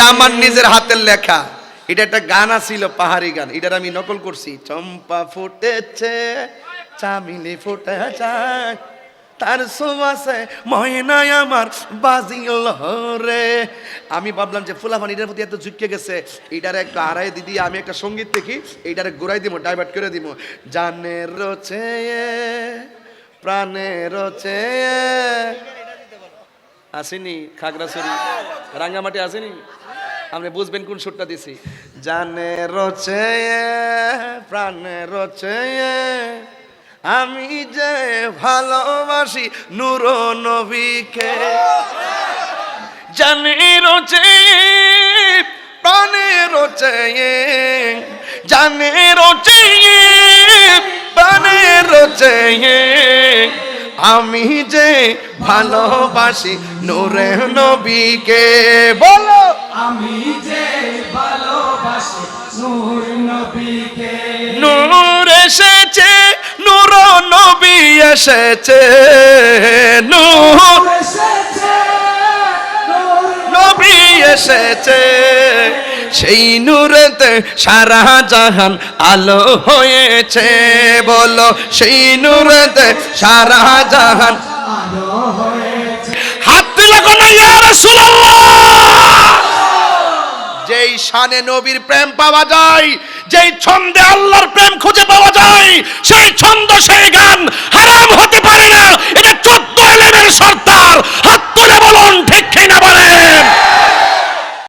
আমার নিজের হাতের লেখা। এটা একটা গান ছিল, পাহাড়ি গান, এটার আমি নকল করছি। চম্পা ফুটেছে চামিলি ফুটে যায়, তার সুবাসে ময়নায় আমার বাজিল রে। আমি ভাবলাম যে ফুলাফান এটার প্রতি এত ঝুঁকে গেছে, এটার একটা আড়াই দিদি আমি একটা সঙ্গীত দেখি, এইটারে ঘুরাই দিব, ডাইভার্ট করে দিব। জানের রচে প্রাণের রচে আসেনি, খাগড়াছড়ি রাঙ্গামাটি আসেনি, আপনি বুঝবেন কোন সুরটা দিছি। জানে রচে প্রাণে রচে আমি যে ভালোবাসি নূর নবীকে। জানে রচে প্রাণে রচে জানে রচে প্রাণে রচে আমি যে ভালোবাসি নূরে নবীকে। বলো আমি যে ভালোবাসি নূর নবীকে। নূর এসেছে, নূর নবী এসেছে, নূর এসেছে নবী এসেছে, সেই নূরেতে সারা জাহান আলো হয়েছে। বলো সেই নূরেতে সারা জাহান আলো হয়েছে। হাত দিলে কোন ইয়া রাসূলুল্লাহ। যেই শানে নবীর প্রেম পাওয়া যায়, যেই ছন্দে আল্লাহর প্রেম খুঁজে পাওয়া যায়, সেই ছন্দ সেই গান হারাম